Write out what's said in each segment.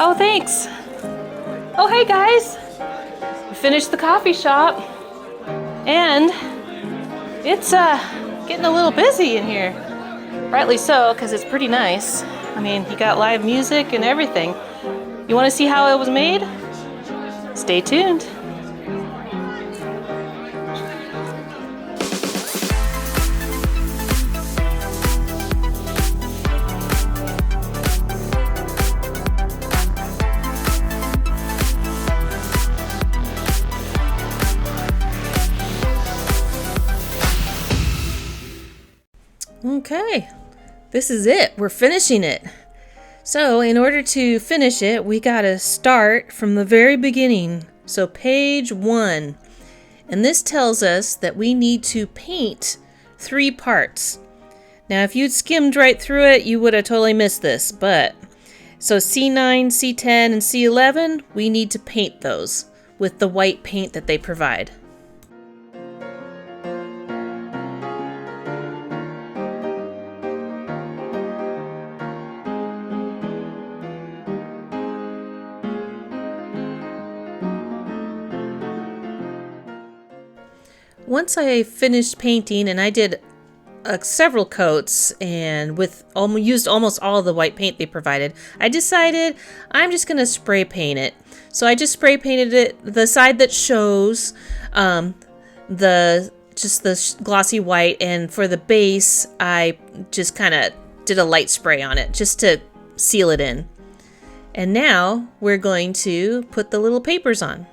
Oh, thanks. Oh, hey guys. We finished the coffee shop and it's getting a little busy in here. Rightly so, because it's pretty nice. I mean, you got live music and everything. You want to see how it was made? Stay tuned. Okay, this is it. We're finishing it. So in order to finish it, we gotta start from the very beginning. So page 1. And this tells us that we need to paint 3 parts. Now if you'd skimmed right through it, you would have totally missed this. But so C9, C10, and C11, we need to paint those with the white paint that they provide. Once I finished painting, and I did several coats and used almost all of the white paint they provided, I decided I'm just going to spray paint it. So I just spray painted it, the side that shows the glossy white, and for the base I just kind of did a light spray on it just to seal it in. And now we're going to put the little papers on.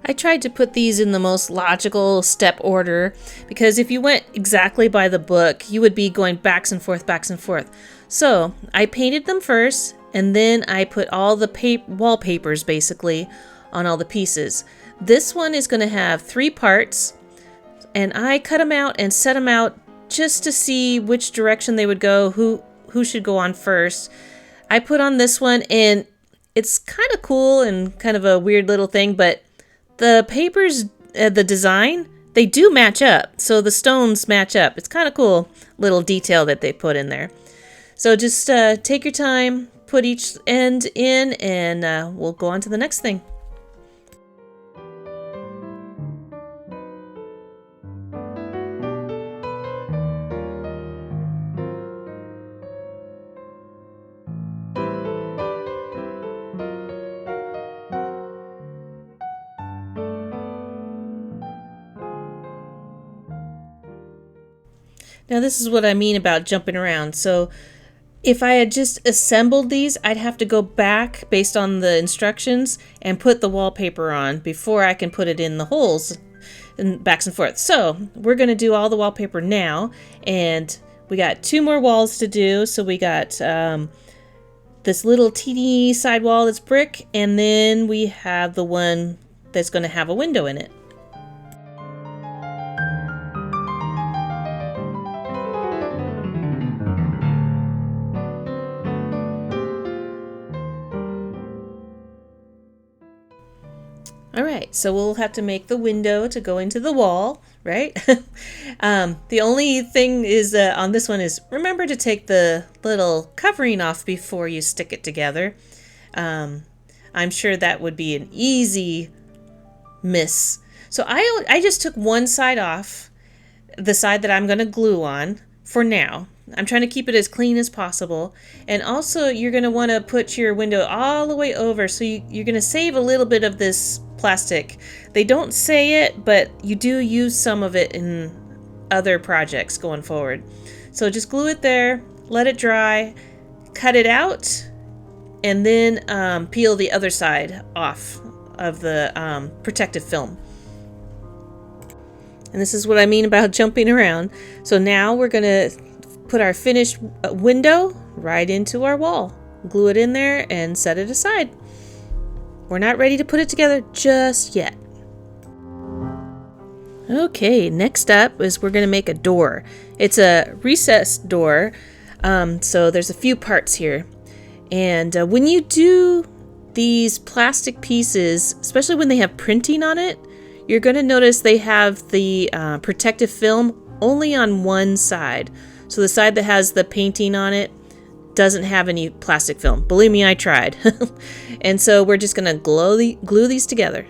I tried to put these in the most logical step order, because if you went exactly by the book, you would be going backs and forth. So I painted them first, and then I put all the wallpapers basically on all the pieces. This one is going to have 3 parts, and I cut them out and set them out just to see which direction they would go, who should go on first. I put on this one, and it's kind of cool and kind of a weird little thing, but the papers, the design, they do match up. So the stones match up. It's kind of cool little detail that they put in there. So just take your time, put each end in, and we'll go on to the next thing. Now this is what I mean about jumping around. So if I had just assembled these, I'd have to go back based on the instructions and put the wallpaper on before I can put it in the holes and backs and forth. So we're going to do all the wallpaper now, and we got 2 more walls to do. So we got this little teeny side wall that's brick, and then we have the one that's going to have a window in it. All right, so we'll have to make the window to go into the wall, right? The only thing is on this one is remember to take the little covering off before you stick it together. I'm sure that would be an easy miss. So I just took one side off, the side that I'm going to glue on for now. I'm trying to keep it as clean as possible. And also you're going to want to put your window all the way over, so you're going to save a little bit of this plastic. They don't say it, but you do use some of it in other projects going forward. So just glue it there, let it dry, cut it out, and then peel the other side off of the protective film. And this is what I mean about jumping around. So now we're going to put our finished window right into our wall. Glue it in there and set it aside. We're not ready to put it together just yet. Okay, next up is we're going to make a door. It's a recessed door, so there's a few parts here. And when you do these plastic pieces, especially when they have printing on it, you're going to notice they have the protective film only on one side. So the side that has the painting on it doesn't have any plastic film. Believe me, I tried. And so we're just going to glue these together.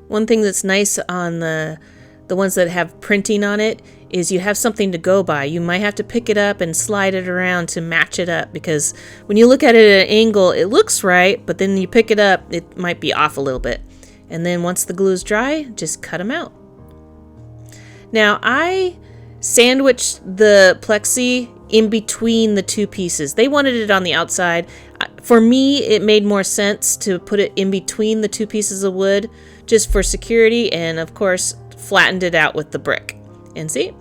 One thing that's nice on the ones that have printing on it is you have something to go by. You might have to pick it up and slide it around to match it up, because when you look at it at an angle, it looks right, but then you pick it up, it might be off a little bit. And then once the glue's dry, just cut them out. Now I sandwiched the plexi in between the two pieces. They wanted it on the outside. For me, it made more sense to put it in between the two pieces of wood, just for security, and of course flattened it out with the brick. And see,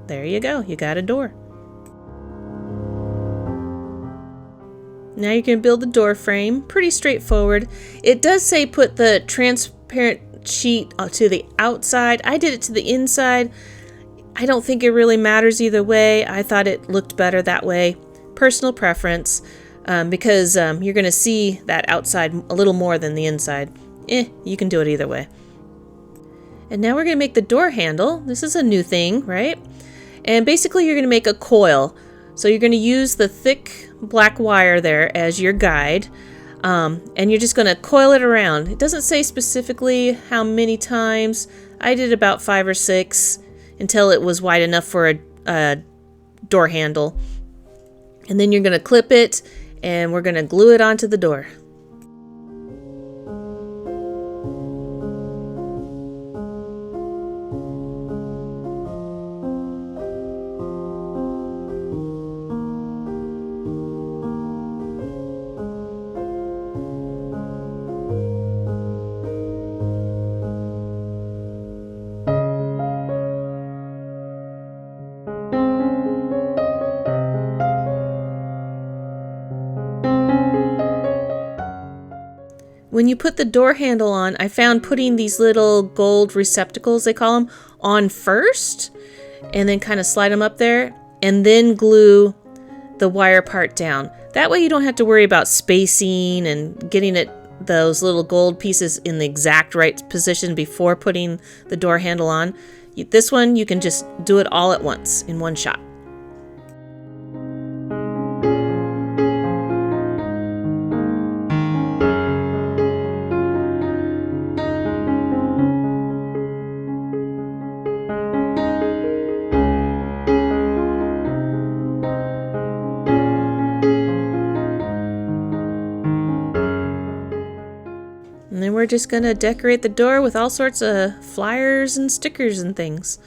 there you go, you got a door. Now you can build the door frame. Pretty straightforward. It does say put the transparent sheet to the outside. I did it to the inside. I don't think it really matters either way. I thought it looked better that way. Personal preference, because you're going to see that outside a little more than the inside. You can do it either way. And now we're going to make the door handle. This is a new thing, right? And basically you're going to make a coil. So you're going to use the thick black wire there as your guide. And you're just going to coil it around. It doesn't say specifically how many times. I did about 5 or 6 until it was wide enough for a door handle. And then you're going to clip it, and we're going to glue it onto the door. When you put the door handle on, I found putting these little gold receptacles, they call them, on first, and then kind of slide them up there, and then glue the wire part down. That way you don't have to worry about spacing and getting those little gold pieces in the exact right position before putting the door handle on. This one, you can just do it all at once in one shot. And then we're just going to decorate the door with all sorts of flyers and stickers and things.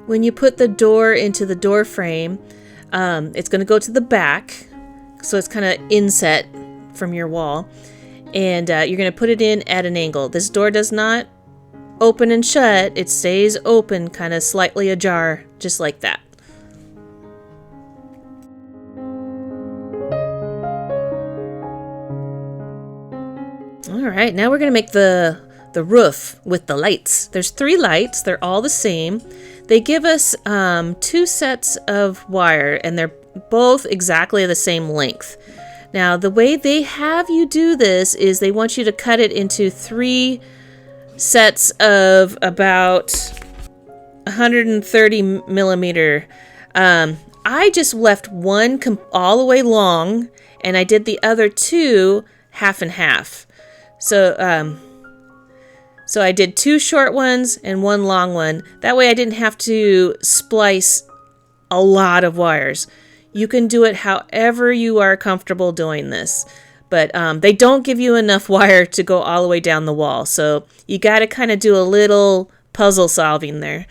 When you put the door into the door frame, it's going to go to the back, so it's kind of inset from your wall, and you're going to put it in at an angle. This door does not open and shut. It stays open, kind of slightly ajar, just like that. All right, now we're going to make the roof with the lights. There's 3 lights. They're all the same. They give us 2 sets of wire, and they're both exactly the same length. Now, the way they have you do this is they want you to cut it into 3 sets of about 130 millimeter. I just left one all the way long, and I did the other 2 half and half. So I did 2 short ones and 1 long one. That way I didn't have to splice a lot of wires. You can do it however you are comfortable doing this. But they don't give you enough wire to go all the way down the wall. So you got to kind of do a little puzzle solving there.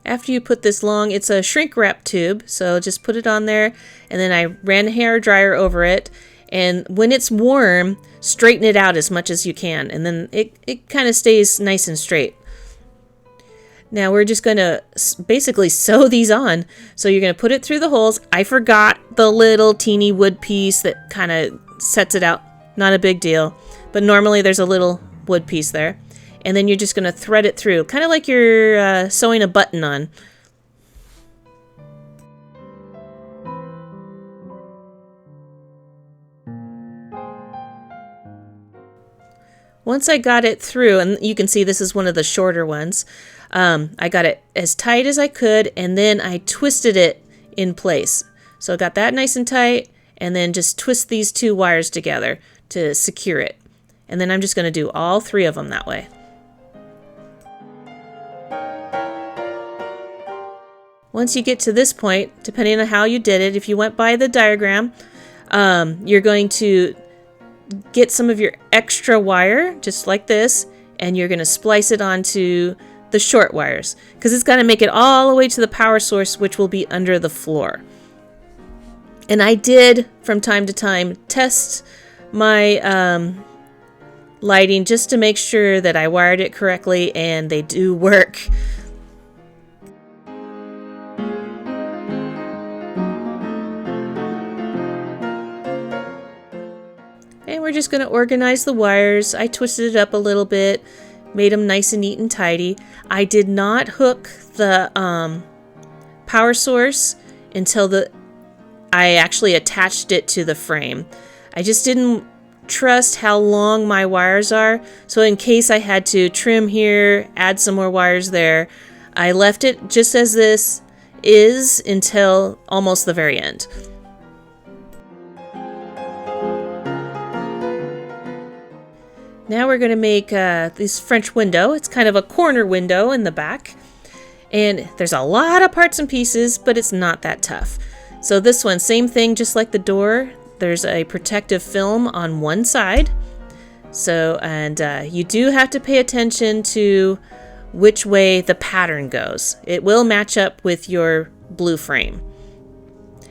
After you put this long, it's a shrink wrap tube, so just put it on there, and then I ran a hair dryer over it, and when it's warm, straighten it out as much as you can, and then it kind of stays nice and straight. Now we're just going to basically sew these on. So you're going to put it through the holes. I forgot the little teeny wood piece that kind of sets it out. Not a big deal, but normally there's a little wood piece there. And then you're just going to thread it through, kind of like you're sewing a button on. Once I got it through, and you can see this is one of the shorter ones, I got it as tight as I could, and then I twisted it in place. So I got that nice and tight, and then just twist these two wires together to secure it. And then I'm just going to do all three of them that way. Once you get to this point, depending on how you did it, if you went by the diagram, you're going to get some of your extra wire, just like this, and you're going to splice it onto the short wires, because it's going to make it all the way to the power source, which will be under the floor. And I did, from time to time, test my lighting just to make sure that I wired it correctly, and they do work. And we're just going to organize the wires. I twisted it up a little bit, made them nice and neat and tidy. I did not hook the power source until I actually attached it to the frame. I just didn't trust how long my wires are, so in case I had to trim here, add some more wires there, I left it just as this is until almost the very end. Now we're going to make this French window. It's kind of a corner window in the back. And there's a lot of parts and pieces, but it's not that tough. So this one, same thing, just like the door. There's a protective film on one side. So, and you do have to pay attention to which way the pattern goes. It will match up with your blue frame.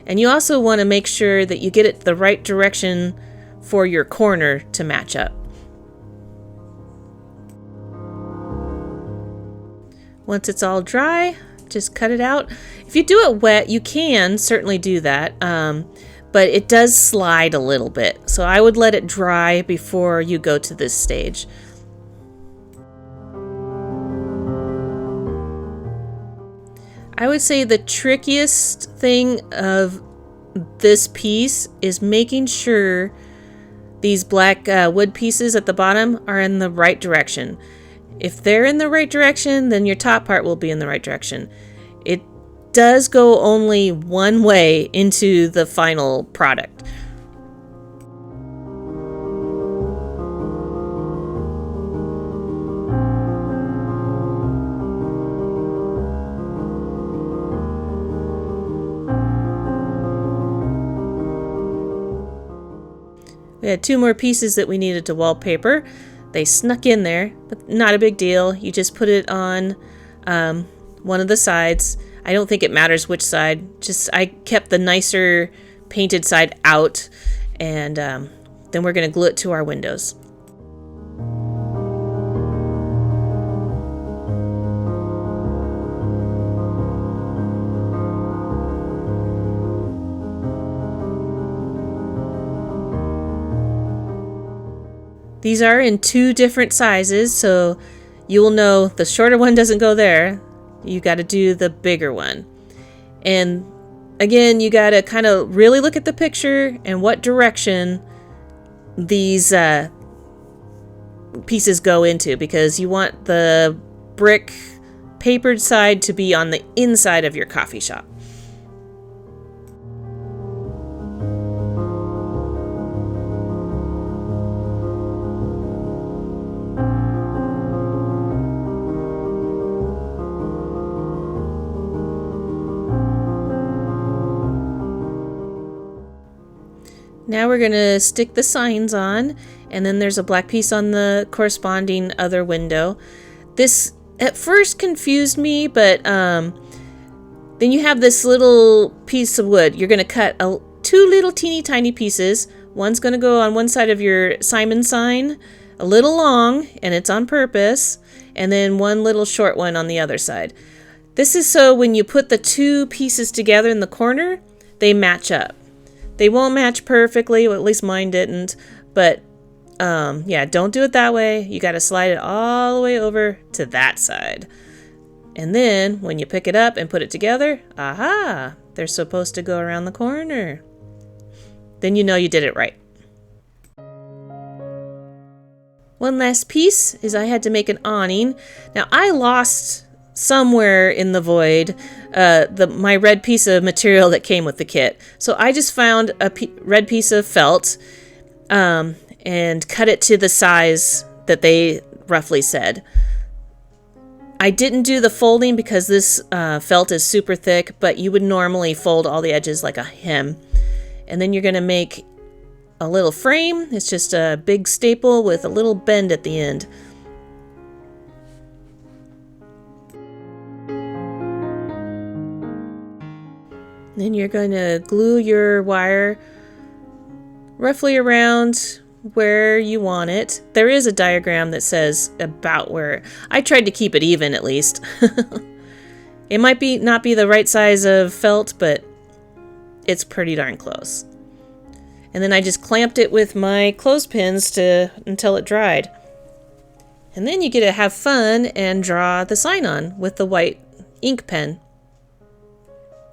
And you also want to make sure that you get it the right direction for your corner to match up. Once it's all dry, just cut it out. If you do it wet, you can certainly do that, but it does slide a little bit. So I would let it dry before you go to this stage. I would say the trickiest thing of this piece is making sure these black wood pieces at the bottom are in the right direction. If they're in the right direction, then your top part will be in the right direction. It does go only one way into the final product. We had two more pieces that we needed to wallpaper. They snuck in there, but not a big deal. You just put it on one of the sides. I don't think it matters which side. Just I kept the nicer painted side out, and then we're going to glue it to our windows. These are in 2 different sizes, so you will know the shorter one doesn't go there. You got to do the bigger one. And again, you got to kind of really look at the picture and what direction these pieces go into, because you want the brick papered side to be on the inside of your coffee shop. Now we're going to stick the signs on, and then there's a black piece on the corresponding other window. This at first confused me, but then you have this little piece of wood. You're going to cut 2 little teeny tiny pieces. One's going to go on one side of your Simon sign, a little long, and it's on purpose, and then one little short one on the other side. This is so when you put the 2 pieces together in the corner, they match up. They won't match perfectly, well, at least mine didn't, but yeah, don't do it that way. You got to slide it all the way over to that side. And then when you pick it up and put it together, aha, they're supposed to go around the corner. Then you know you did it right. One last piece is I had to make an awning. Now I lost somewhere in the void my red piece of material that came with the kit. So I just found a red piece of felt and cut it to the size that they roughly said. I didn't do the folding because this felt is super thick, but you would normally fold all the edges like a hem. And then you're going to make a little frame. It's just a big staple with a little bend at the end. Then you're going to glue your wire roughly around where you want it. There is a diagram that says about where. I tried to keep it even at least. It might not be the right size of felt, but it's pretty darn close. And then I just clamped it with my clothespins until it dried. And then you get to have fun and draw the sign on with the white ink pen.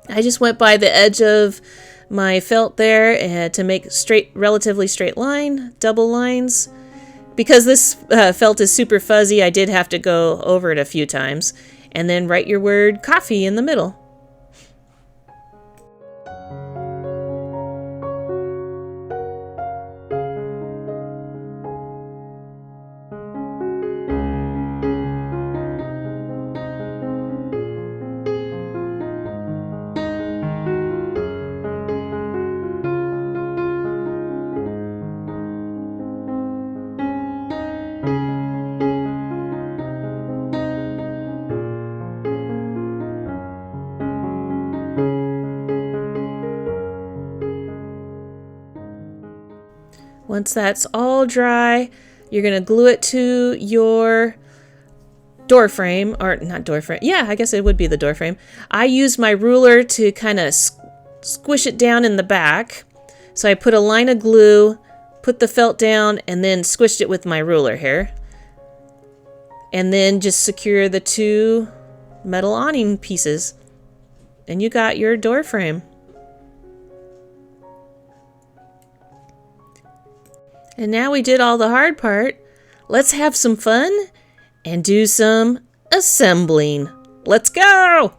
I just went by the edge of my felt there to make relatively straight line, double lines. Because this felt is super fuzzy, I did have to go over it a few times. And then write your word coffee in the middle. Once that's all dry, you're going to glue it to your door frame, or not door frame. Yeah, I guess it would be the door frame. I used my ruler to kind of squish it down in the back. So I put a line of glue, put the felt down, and then squished it with my ruler here. And then just secure the 2 metal awning pieces. And you got your door frame. And now we did all the hard part. Let's have some fun and do some assembling. Let's go!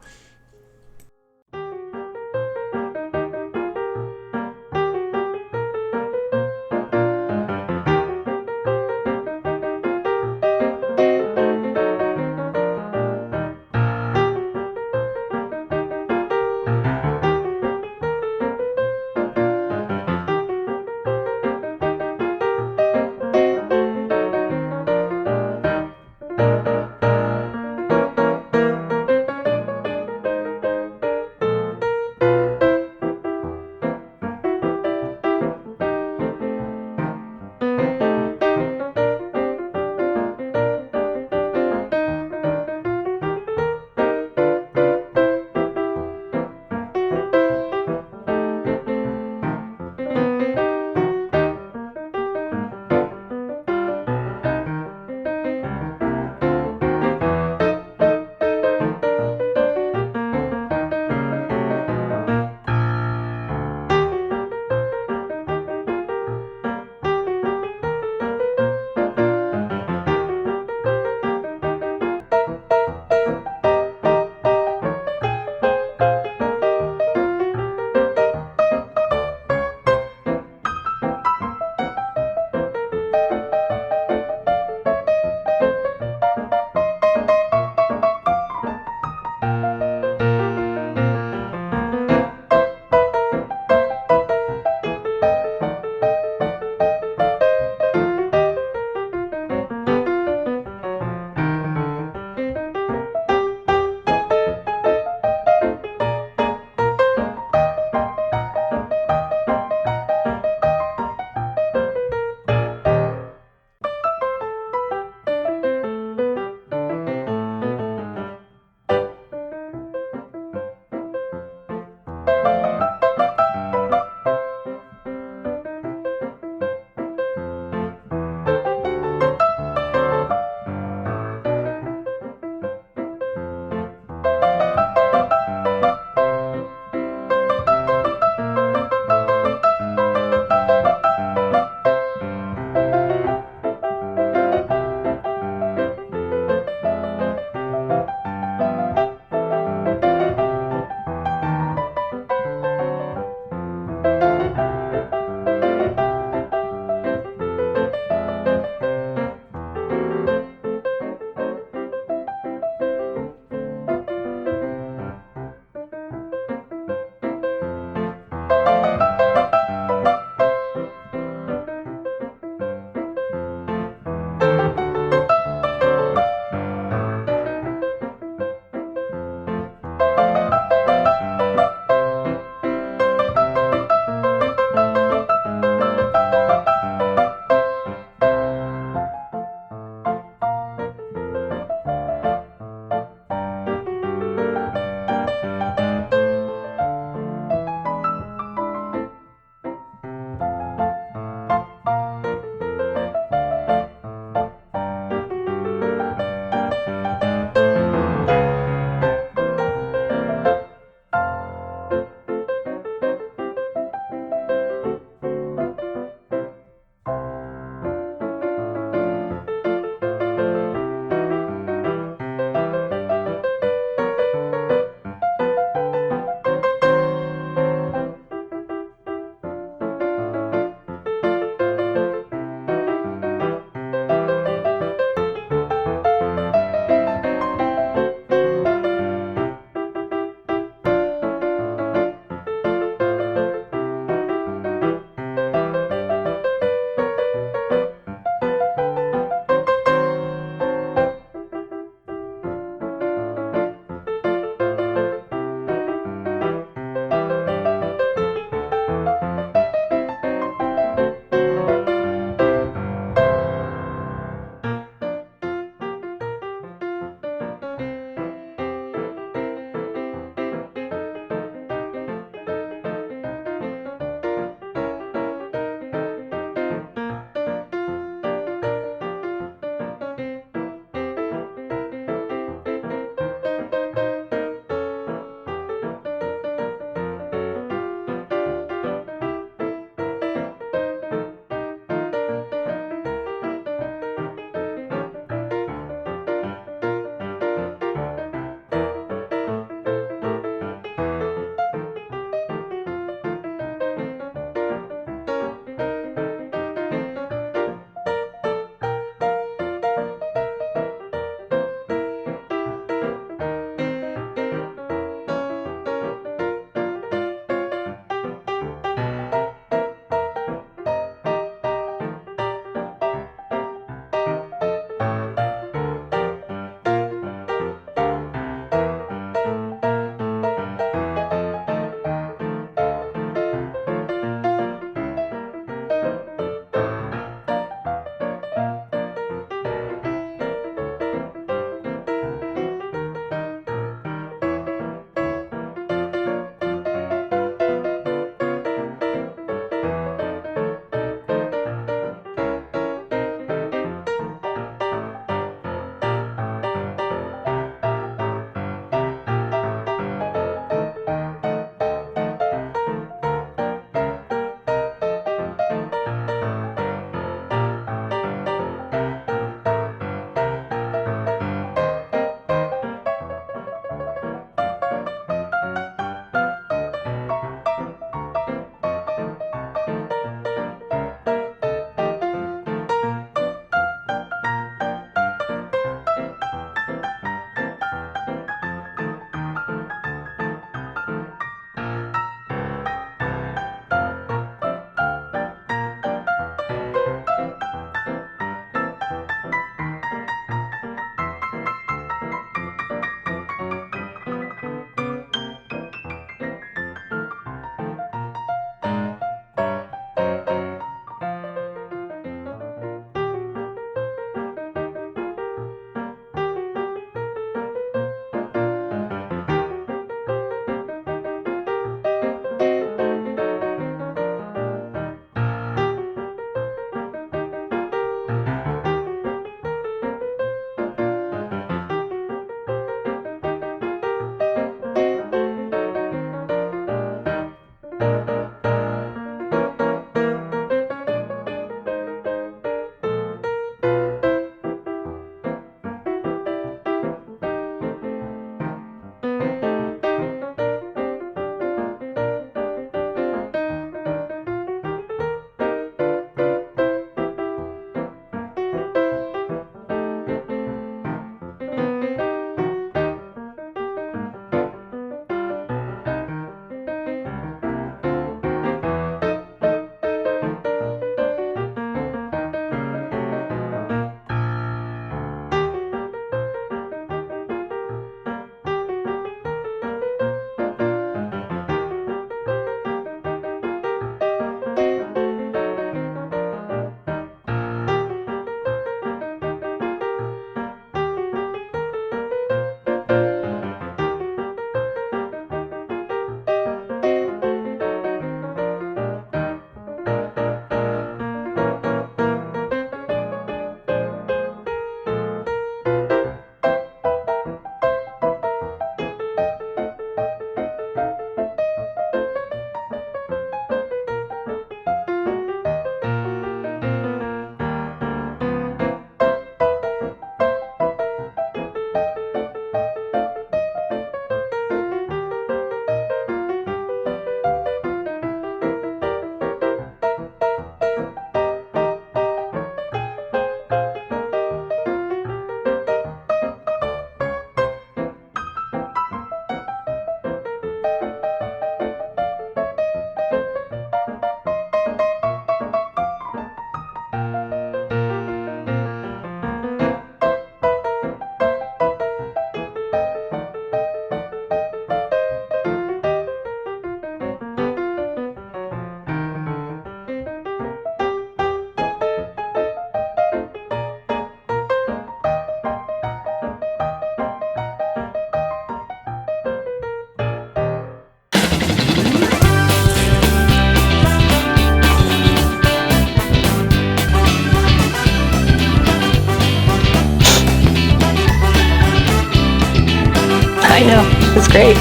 great.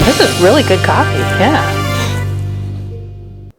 This is really good coffee, yeah.